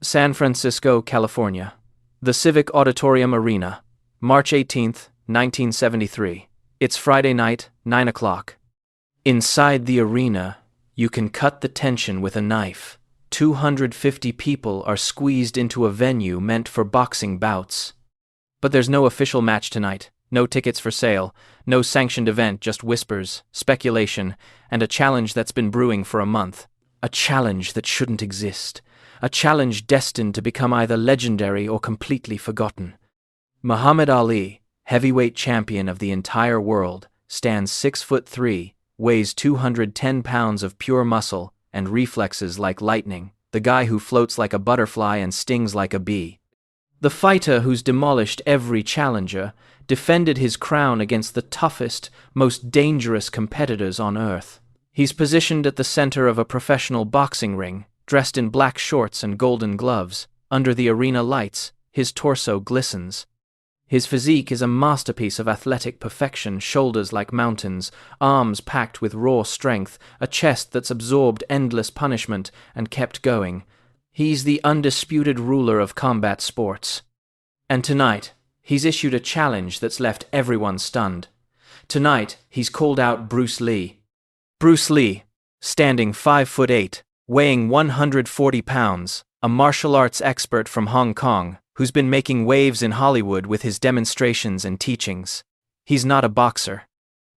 San Francisco, California. The Civic Auditorium Arena. March 18, 1973. It's Friday night, 9 o'clock. Inside the arena, you can cut the tension with a knife. 250 people are squeezed into a venue meant for boxing bouts. But there's no official match tonight, no tickets for sale, no sanctioned event, just whispers, speculation, and a challenge that's been brewing for a month. A challenge that shouldn't exist. A challenge destined to become either legendary or completely forgotten. Muhammad Ali, heavyweight champion of the entire world, stands 6'3", weighs 210 pounds of pure muscle, and reflexes like lightning, the guy who floats like a butterfly and stings like a bee. The fighter who's demolished every challenger, defended his crown against the toughest, most dangerous competitors on earth. He's positioned at the center of a professional boxing ring, dressed in black shorts and golden gloves. Under the arena lights, his torso glistens. His physique is a masterpiece of athletic perfection, shoulders like mountains, arms packed with raw strength, a chest that's absorbed endless punishment and kept going. He's the undisputed ruler of combat sports. And tonight, he's issued a challenge that's left everyone stunned. Tonight, he's called out Bruce Lee. Bruce Lee, standing 5'8", weighing 140 pounds, a martial arts expert from Hong Kong, who's been making waves in Hollywood with his demonstrations and teachings. He's not a boxer.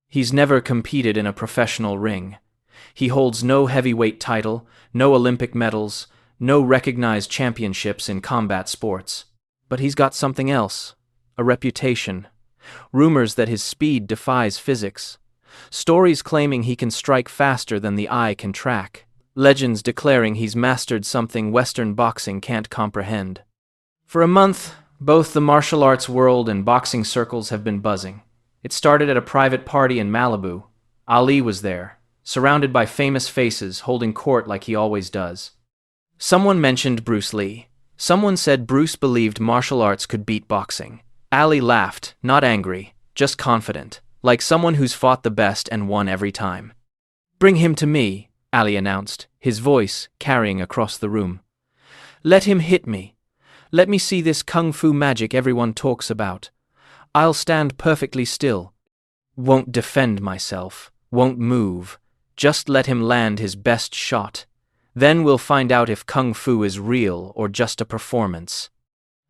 He's never competed in a professional ring. He holds no heavyweight title, no Olympic medals, no recognized championships in combat sports. But he's got something else, a reputation. Rumors that his speed defies physics. Stories claiming he can strike faster than the eye can track. Legends declaring he's mastered something Western boxing can't comprehend. For a month, both the martial arts world and boxing circles have been buzzing. It started at a private party in Malibu. Ali was there, surrounded by famous faces, holding court like he always does. Someone mentioned Bruce Lee. Someone said Bruce believed martial arts could beat boxing. Ali laughed, not angry, just confident, like someone who's fought the best and won every time. "Bring him to me," Ali announced, his voice carrying across the room. "Let him hit me. Let me see this kung fu magic everyone talks about. I'll stand perfectly still. Won't defend myself, won't move. Just let him land his best shot. Then we'll find out if kung fu is real or just a performance."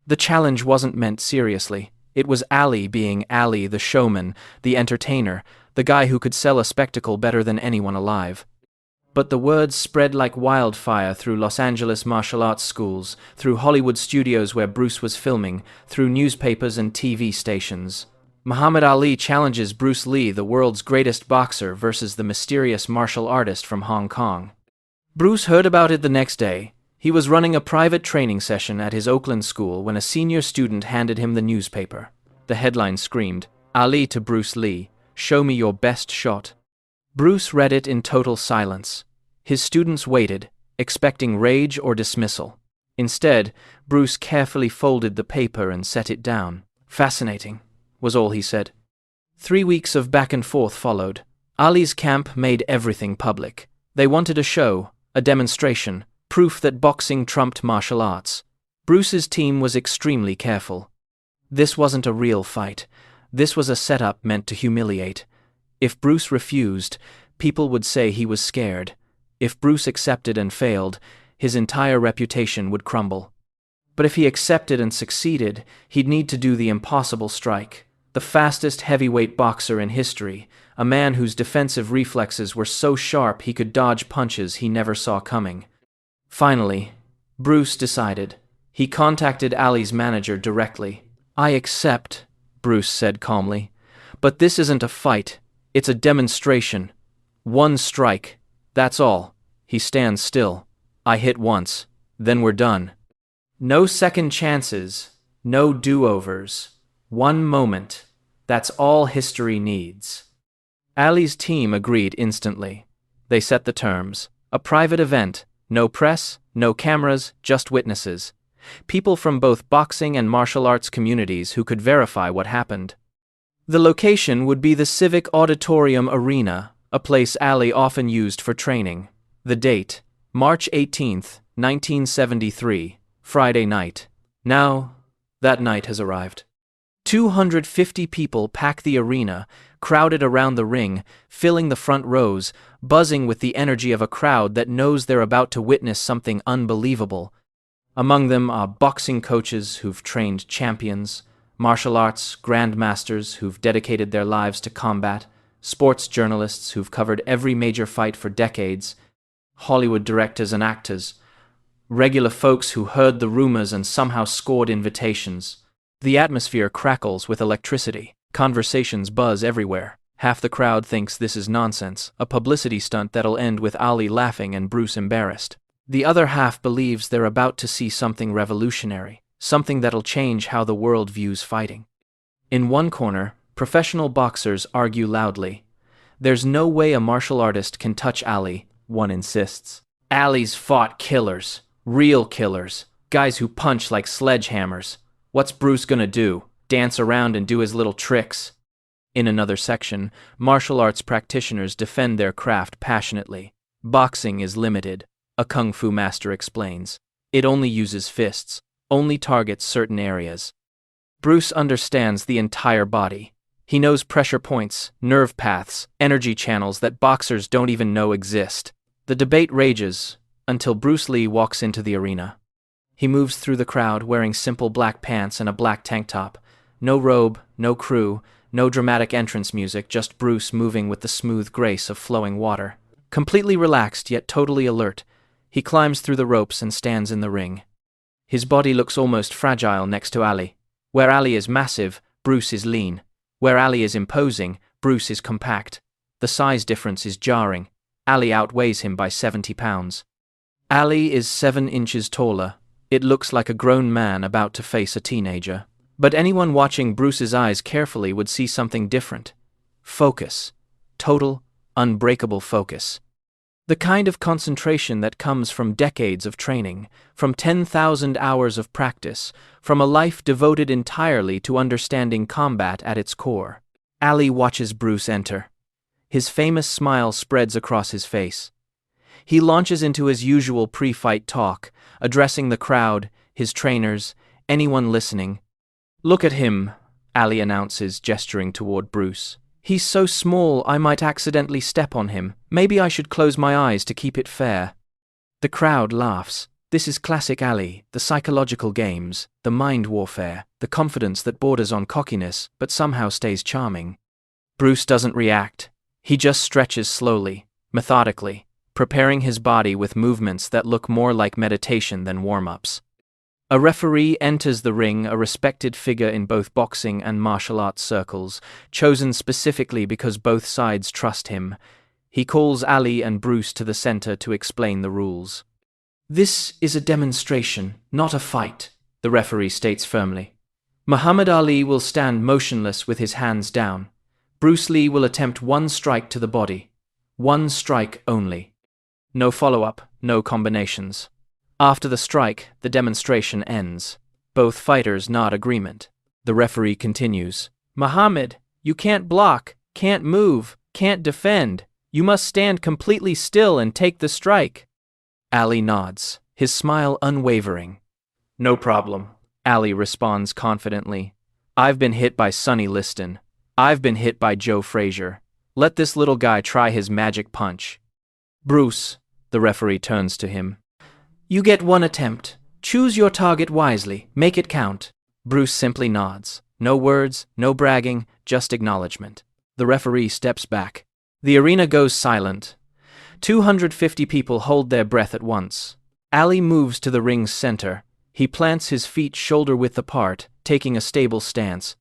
The challenge wasn't meant seriously. It was Ali being Ali, the showman, the entertainer, the guy who could sell a spectacle better than anyone alive. But the word spread like wildfire through Los Angeles martial arts schools, through Hollywood studios where Bruce was filming, through newspapers and TV stations. Muhammad Ali challenges Bruce Lee, the world's greatest boxer, versus the mysterious martial artist from Hong Kong. Bruce heard about it the next day. He was running a private training session at his Oakland school when a senior student handed him the newspaper. The headline screamed, "Ali to Bruce Lee, show me your best shot." Bruce read it in total silence. His students waited, expecting rage or dismissal. Instead, Bruce carefully folded the paper and set it down. "Fascinating," was all he said. 3 weeks of back and forth followed. Ali's camp made everything public. They wanted a show, a demonstration, proof that boxing trumped martial arts. Bruce's team was extremely careful. This wasn't a real fight. This was a setup meant to humiliate. If Bruce refused, people would say he was scared. If Bruce accepted and failed, his entire reputation would crumble. But if he accepted and succeeded, he'd need to do the impossible strike. The fastest heavyweight boxer in history, a man whose defensive reflexes were so sharp he could dodge punches he never saw coming. Finally, Bruce decided. He contacted Ali's manager directly. "I accept," Bruce said calmly. "But this isn't a fight. It's a demonstration. One strike. That's all." He stands still. "I hit once. Then we're done. No second chances. No do-overs. One moment. That's all history needs." Ali's team agreed instantly. They set the terms. A private event. No press, no cameras, just witnesses. People from both boxing and martial arts communities who could verify what happened. The location would be the Civic Auditorium Arena, a place Ali often used for training. The date, March 18, 1973, Friday night. Now, that night has arrived. 250 people pack the arena, crowded around the ring, filling the front rows, buzzing with the energy of a crowd that knows they're about to witness something unbelievable. Among them are boxing coaches who've trained champions, martial arts grandmasters who've dedicated their lives to combat, sports journalists who've covered every major fight for decades, Hollywood directors and actors, regular folks who heard the rumors and somehow scored invitations. The atmosphere crackles with electricity. Conversations buzz everywhere. Half the crowd thinks this is nonsense, a publicity stunt that'll end with Ali laughing and Bruce embarrassed. The other half believes they're about to see something revolutionary, something that'll change how the world views fighting. In one corner, professional boxers argue loudly. There's no way a martial artist can touch Ali, one insists. Ali's fought killers, real killers, guys who punch like sledgehammers. What's Bruce gonna do? Dance around and do his little tricks? In another section, martial arts practitioners defend their craft passionately. Boxing is limited, a kung fu master explains. It only uses fists, only targets certain areas. Bruce understands the entire body. He knows pressure points, nerve paths, energy channels that boxers don't even know exist. The debate rages until Bruce Lee walks into the arena. He moves through the crowd wearing simple black pants and a black tank top. No robe, no crew, no dramatic entrance music, just Bruce moving with the smooth grace of flowing water. Completely relaxed yet totally alert, he climbs through the ropes and stands in the ring. His body looks almost fragile next to Ali. Where Ali is massive, Bruce is lean. Where Ali is imposing, Bruce is compact. The size difference is jarring. Ali outweighs him by 70 pounds. Ali is 7 inches taller. It looks like a grown man about to face a teenager. But anyone watching Bruce's eyes carefully would see something different. Focus. Total, unbreakable focus. The kind of concentration that comes from decades of training, from 10,000 hours of practice, from a life devoted entirely to understanding combat at its core. Ali watches Bruce enter. His famous smile spreads across his face. He launches into his usual pre-fight talk, addressing the crowd, his trainers, anyone listening. "Look at him," Ali announces, gesturing toward Bruce. "He's so small I might accidentally step on him. Maybe I should close my eyes to keep it fair." The crowd laughs. This is classic Ali, the psychological games, the mind warfare, the confidence that borders on cockiness but somehow stays charming. Bruce doesn't react. He just stretches slowly, methodically, preparing his body with movements that look more like meditation than warm-ups. A referee enters the ring, a respected figure in both boxing and martial arts circles, chosen specifically because both sides trust him. He calls Ali and Bruce to the center to explain the rules. "This is a demonstration, not a fight," the referee states firmly. Muhammad Ali will stand motionless with his hands down. Bruce Lee will attempt one strike to the body. One strike only. No follow-up, no combinations. After the strike, the demonstration ends. Both fighters nod agreement. The referee continues. "Muhammad, you can't block, can't move, can't defend. You must stand completely still and take the strike." Ali nods, his smile unwavering. "No problem," Ali responds confidently. "I've been hit by Sonny Liston. I've been hit by Joe Frazier. Let this little guy try his magic punch." "Bruce," the referee turns to him. "You get one attempt. Choose your target wisely. Make it count." Bruce simply nods. No words, no bragging, just acknowledgement. The referee steps back. The arena goes silent. 250 people hold their breath at once. Ali moves to the ring's center. He plants his feet shoulder-width apart, taking a stable stance.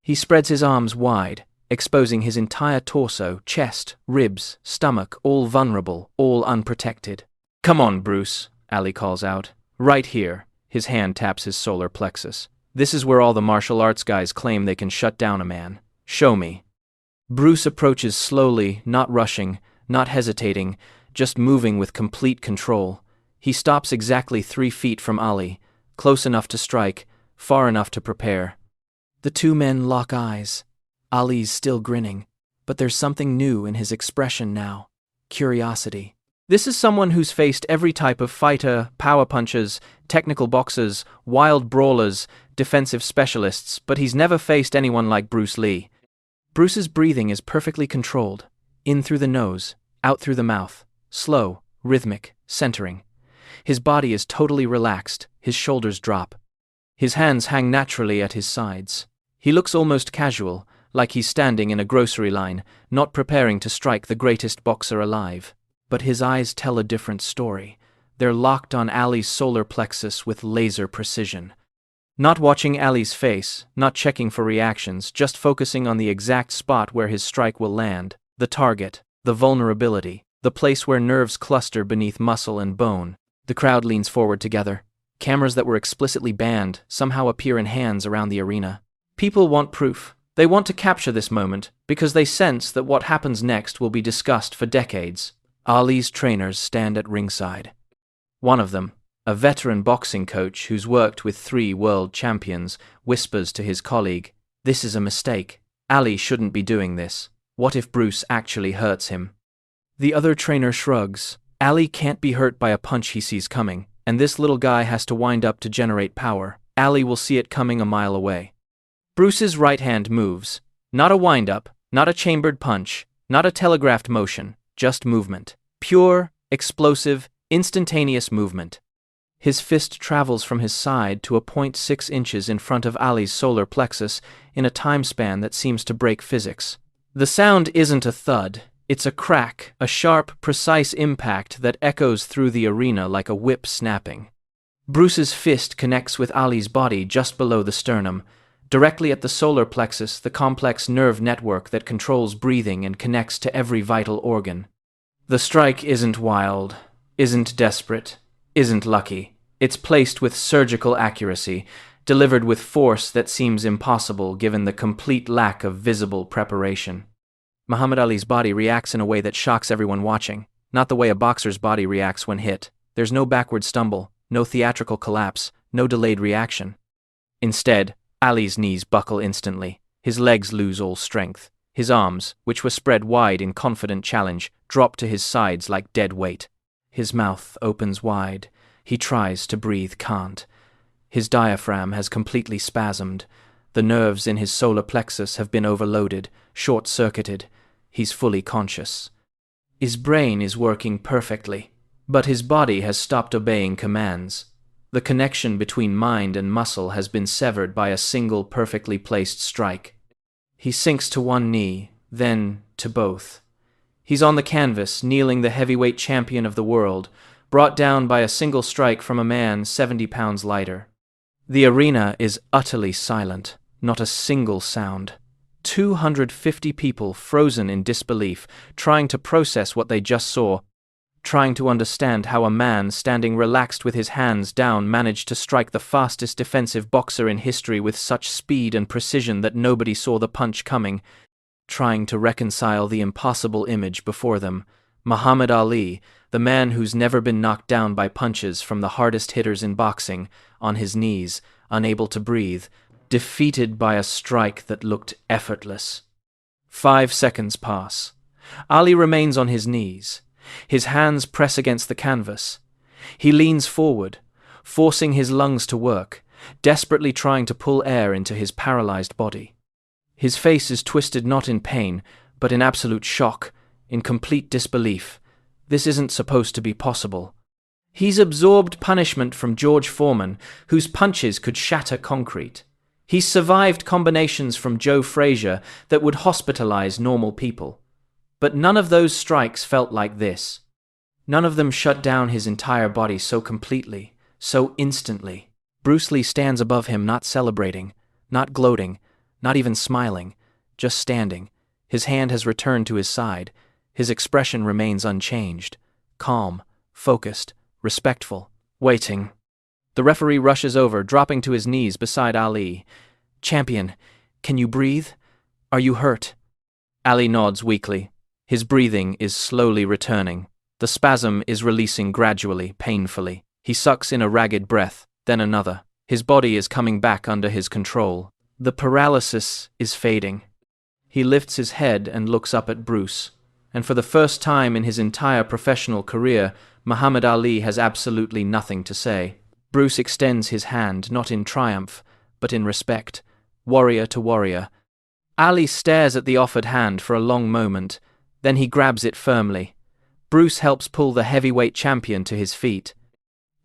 He spreads his arms wide, exposing his entire torso, chest, ribs, stomach, all vulnerable, all unprotected. "Come on, Bruce," Ali calls out. "Right here." His hand taps his solar plexus. "This is where all the martial arts guys claim they can shut down a man. Show me." Bruce approaches slowly, not rushing, not hesitating, just moving with complete control. He stops exactly 3 feet from Ali, close enough to strike, far enough to prepare. The two men lock eyes. Ali's still grinning, but there's something new in his expression now. Curiosity. This is someone who's faced every type of fighter, power punchers, technical boxers, wild brawlers, defensive specialists, but he's never faced anyone like Bruce Lee. Bruce's breathing is perfectly controlled, in through the nose, out through the mouth, slow, rhythmic, centering. His body is totally relaxed, his shoulders drop. His hands hang naturally at his sides. He looks almost casual, like he's standing in a grocery line, not preparing to strike the greatest boxer alive. But his eyes tell a different story. They're locked on Ali's solar plexus with laser precision. Not watching Ali's face, not checking for reactions, just focusing on the exact spot where his strike will land, the target, the vulnerability, the place where nerves cluster beneath muscle and bone. The crowd leans forward together. Cameras that were explicitly banned somehow appear in hands around the arena. People want proof. They want to capture this moment because they sense that what happens next will be discussed for decades. Ali's trainers stand at ringside. One of them, a veteran boxing coach who's worked with 3 world champions, whispers to his colleague, "This is a mistake. Ali shouldn't be doing this. What if Bruce actually hurts him?" The other trainer shrugs. Ali can't be hurt by a punch he sees coming, and this little guy has to wind up to generate power. Ali will see it coming a mile away. Bruce's right hand moves. Not a wind-up, not a chambered punch, not a telegraphed motion, just movement. Pure, explosive, instantaneous movement. His fist travels from his side to a point 6 inches in front of Ali's solar plexus in a time span that seems to break physics. The sound isn't a thud, it's a crack, a sharp, precise impact that echoes through the arena like a whip snapping. Bruce's fist connects with Ali's body just below the sternum, directly at the solar plexus, the complex nerve network that controls breathing and connects to every vital organ. The strike isn't wild, isn't desperate, isn't lucky. It's placed with surgical accuracy, delivered with force that seems impossible given the complete lack of visible preparation. Muhammad Ali's body reacts in a way that shocks everyone watching, not the way a boxer's body reacts when hit. There's no backward stumble, no theatrical collapse, no delayed reaction. Instead, Ali's knees buckle instantly, his legs lose all strength. His arms, which were spread wide in confident challenge, drop to his sides like dead weight. His mouth opens wide. He tries to breathe, can't. His diaphragm has completely spasmed. The nerves in his solar plexus have been overloaded, short-circuited. He's fully conscious. His brain is working perfectly, but his body has stopped obeying commands. The connection between mind and muscle has been severed by a single perfectly placed strike. He sinks to one knee, then to both. He's on the canvas, kneeling the heavyweight champion of the world, brought down by a single strike from a man 70 pounds lighter. The arena is utterly silent, not a single sound. 250 people frozen in disbelief, trying to process what they just saw, trying to understand how a man standing relaxed with his hands down managed to strike the fastest defensive boxer in history with such speed and precision that nobody saw the punch coming, trying to reconcile the impossible image before them. Muhammad Ali, the man who's never been knocked down by punches from the hardest hitters in boxing, on his knees, unable to breathe, defeated by a strike that looked effortless. 5 seconds pass. Ali remains on his knees. His hands press against the canvas. He leans forward, forcing his lungs to work, desperately trying to pull air into his paralyzed body. His face is twisted not in pain, but in absolute shock, in complete disbelief. This isn't supposed to be possible. He's absorbed punishment from George Foreman, whose punches could shatter concrete. He's survived combinations from Joe Frazier that would hospitalize normal people. But none of those strikes felt like this. None of them shut down his entire body so completely, so instantly. Bruce Lee stands above him, not celebrating, not gloating, not even smiling, just standing. His hand has returned to his side. His expression remains unchanged, calm, focused, respectful, waiting. The referee rushes over, dropping to his knees beside Ali. "Champion, can you breathe? Are you hurt?" Ali nods weakly. His breathing is slowly returning. The spasm is releasing gradually, painfully. He sucks in a ragged breath, then another. His body is coming back under his control. The paralysis is fading. He lifts his head and looks up at Bruce, and for the first time in his entire professional career, Muhammad Ali has absolutely nothing to say. Bruce extends his hand, not in triumph, but in respect, warrior to warrior. Ali stares at the offered hand for a long moment, then he grabs it firmly. Bruce helps pull the heavyweight champion to his feet.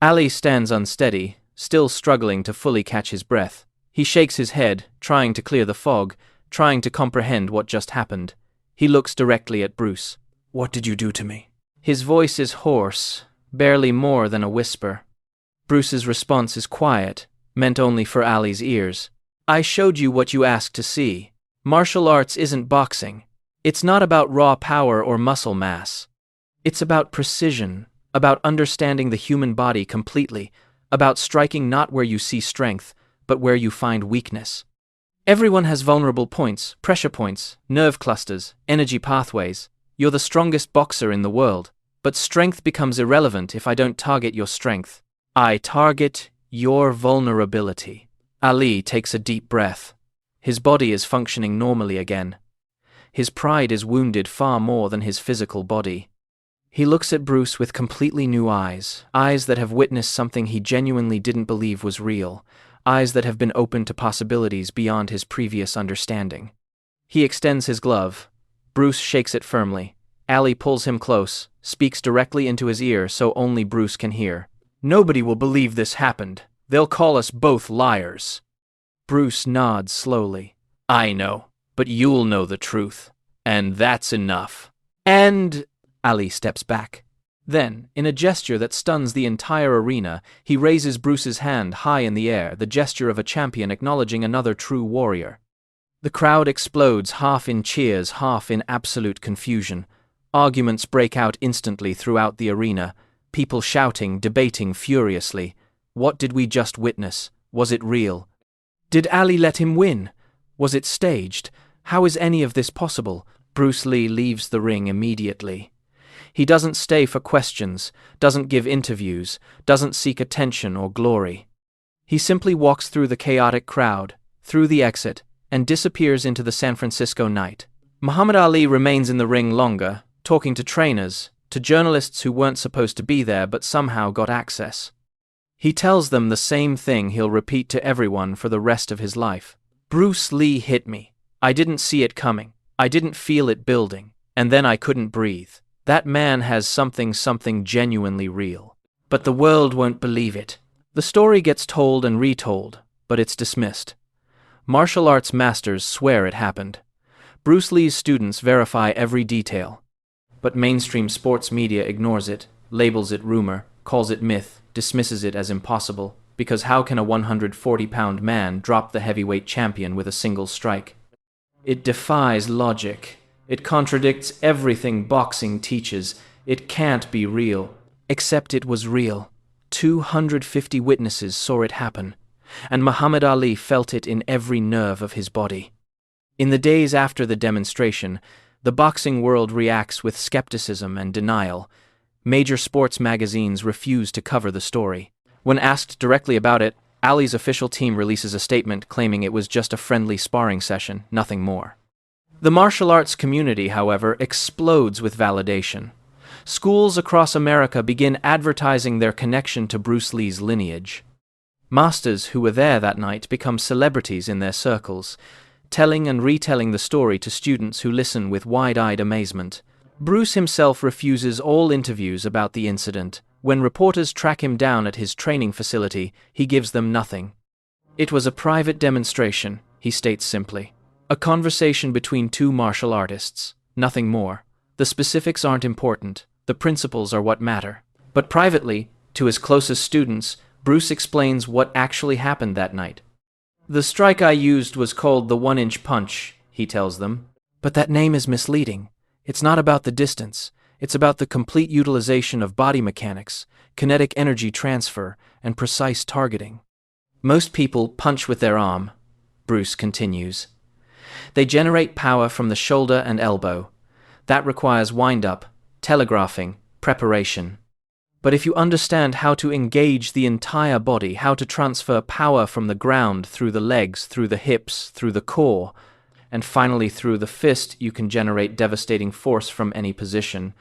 Ali stands unsteady, still struggling to fully catch his breath. He shakes his head, trying to clear the fog, trying to comprehend what just happened. He looks directly at Bruce. "What did you do to me?" His voice is hoarse, barely more than a whisper. Bruce's response is quiet, meant only for Ali's ears. "I showed you what you asked to see. Martial arts isn't boxing. It's not about raw power or muscle mass. It's about precision, about understanding the human body completely, about striking not where you see strength, but where you find weakness. Everyone has vulnerable points, pressure points, nerve clusters, energy pathways. You're the strongest boxer in the world, but strength becomes irrelevant if I don't target your strength. I target your vulnerability." Ali takes a deep breath. His body is functioning normally again. His pride is wounded far more than his physical body. He looks at Bruce with completely new eyes, eyes that have witnessed something he genuinely didn't believe was real, eyes that have been open to possibilities beyond his previous understanding. He extends his glove. Bruce shakes it firmly. Ali pulls him close, speaks directly into his ear so only Bruce can hear. "Nobody will believe this happened. They'll call us both liars." Bruce nods slowly. "I know, but you'll know the truth. And that's enough." "And—" Ali steps back. Then, in a gesture that stuns the entire arena, he raises Bruce's hand high in the air, the gesture of a champion acknowledging another true warrior. The crowd explodes, half in cheers, half in absolute confusion. Arguments break out instantly throughout the arena, people shouting, debating furiously. What did we just witness? Was it real? Did Ali let him win? Was it staged? How is any of this possible? Bruce Lee leaves the ring immediately. He doesn't stay for questions, doesn't give interviews, doesn't seek attention or glory. He simply walks through the chaotic crowd, through the exit, and disappears into the San Francisco night. Muhammad Ali remains in the ring longer, talking to trainers, to journalists who weren't supposed to be there but somehow got access. He tells them the same thing he'll repeat to everyone for the rest of his life. "Bruce Lee hit me. I didn't see it coming. I didn't feel it building. And then I couldn't breathe. That man has something genuinely real. But the world won't believe it." The story gets told and retold, but it's dismissed. Martial arts masters swear it happened. Bruce Lee's students verify every detail. But mainstream sports media ignores it, labels it rumor, calls it myth, dismisses it as impossible, because how can a 140-pound man drop the heavyweight champion with a single strike? It defies logic. It contradicts everything boxing teaches. It can't be real. Except it was real. 250 witnesses saw it happen, and Muhammad Ali felt it in every nerve of his body. In the days after the demonstration, the boxing world reacts with skepticism and denial. Major sports magazines refuse to cover the story. When asked directly about it, Ali's official team releases a statement claiming it was just a friendly sparring session, nothing more. The martial arts community, however, explodes with validation. Schools across America begin advertising their connection to Bruce Lee's lineage. Masters who were there that night become celebrities in their circles, telling and retelling the story to students who listen with wide-eyed amazement. Bruce himself refuses all interviews about the incident. When reporters track him down at his training facility, he gives them nothing. "It was a private demonstration," he states simply. "A conversation between two martial artists. Nothing more. The specifics aren't important. The principles are what matter." But privately, to his closest students, Bruce explains what actually happened that night. "The strike I used was called the 1-inch punch," he tells them. "But that name is misleading. It's not about the distance. It's about the complete utilization of body mechanics, kinetic energy transfer, and precise targeting. Most people punch with their arm," Bruce continues. "They generate power from the shoulder and elbow. That requires wind-up, telegraphing, preparation. But if you understand how to engage the entire body, how to transfer power from the ground through the legs, through the hips, through the core, and finally through the fist you can generate devastating force from any position.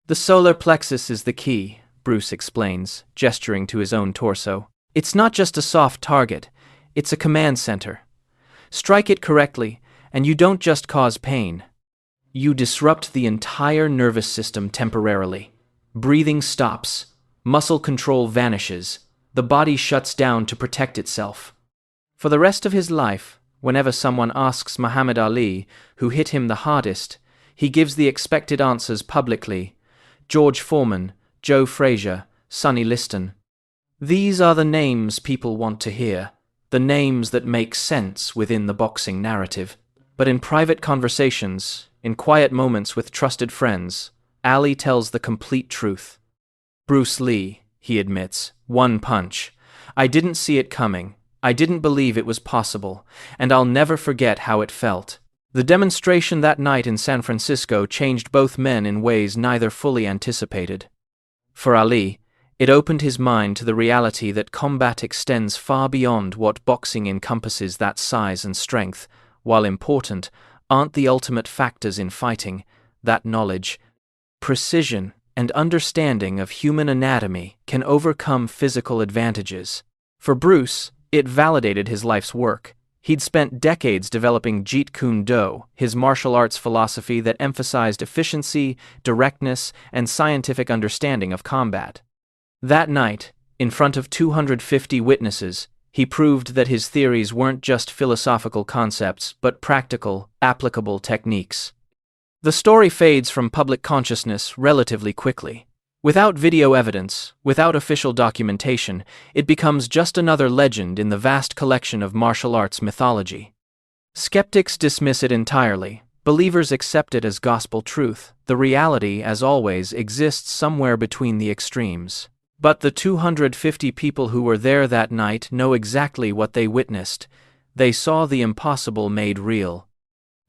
The solar plexus is the key, Bruce explains, gesturing to his own torso. It's not just a soft target, it's a command center. Strike it correctly, and you don't just cause pain. You disrupt the entire nervous system temporarily. Breathing stops, muscle control vanishes, the body shuts down to protect itself. For the rest of his life, whenever someone asks Muhammad Ali who hit him the hardest, he gives the expected answers publicly: George Foreman, Joe Frazier, Sonny Liston. These are the names people want to hear, the names that make sense within the boxing narrative. But in private conversations, in quiet moments with trusted friends, Ali tells the complete truth. Bruce Lee, he admits, one punch. I didn't see it coming. I didn't believe it was possible, and I'll never forget how it felt. The demonstration that night in San Francisco changed both men in ways neither fully anticipated. For Ali, it opened his mind to the reality that combat extends far beyond what boxing encompasses. That size and strength, while important, aren't the ultimate factors in fighting. That knowledge, precision, and understanding of human anatomy can overcome physical advantages. For Bruce, it validated his life's work. He'd spent decades developing Jeet Kune Do, his martial arts philosophy that emphasized efficiency, directness, and scientific understanding of combat. That night, in front of 250 witnesses, he proved that his theories weren't just philosophical concepts, but practical, applicable techniques. The story fades from public consciousness relatively quickly. Without video evidence, without official documentation, it becomes just another legend in the vast collection of martial arts mythology. Skeptics dismiss it entirely. Believers accept it as gospel truth. The reality, as always, exists somewhere between the extremes. But the 250 people who were there that night know exactly what they witnessed. They saw the impossible made real.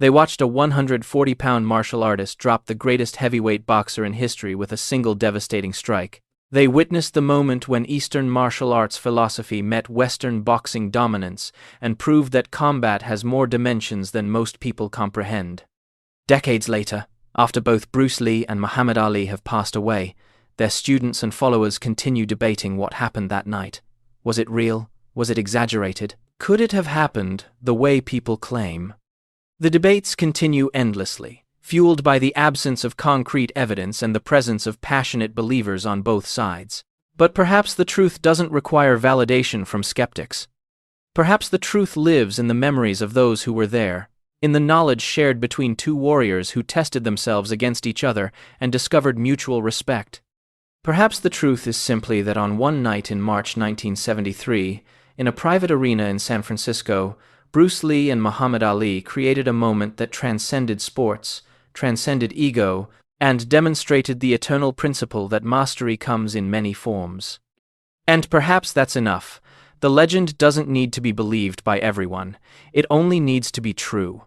They watched a 140-pound martial artist drop the greatest heavyweight boxer in history with a single devastating strike. They witnessed the moment when Eastern martial arts philosophy met Western boxing dominance and proved that combat has more dimensions than most people comprehend. Decades later, after both Bruce Lee and Muhammad Ali have passed away, their students and followers continue debating what happened that night. Was it real? Was it exaggerated? Could it have happened the way people claim? The debates continue endlessly, fueled by the absence of concrete evidence and the presence of passionate believers on both sides. But perhaps the truth doesn't require validation from skeptics. Perhaps the truth lives in the memories of those who were there, in the knowledge shared between two warriors who tested themselves against each other and discovered mutual respect. Perhaps the truth is simply that on one night in March 1973, in a private arena in San Francisco, Bruce Lee and Muhammad Ali created a moment that transcended sports, transcended ego, and demonstrated the eternal principle that mastery comes in many forms. And perhaps that's enough. The legend doesn't need to be believed by everyone. It only needs to be true.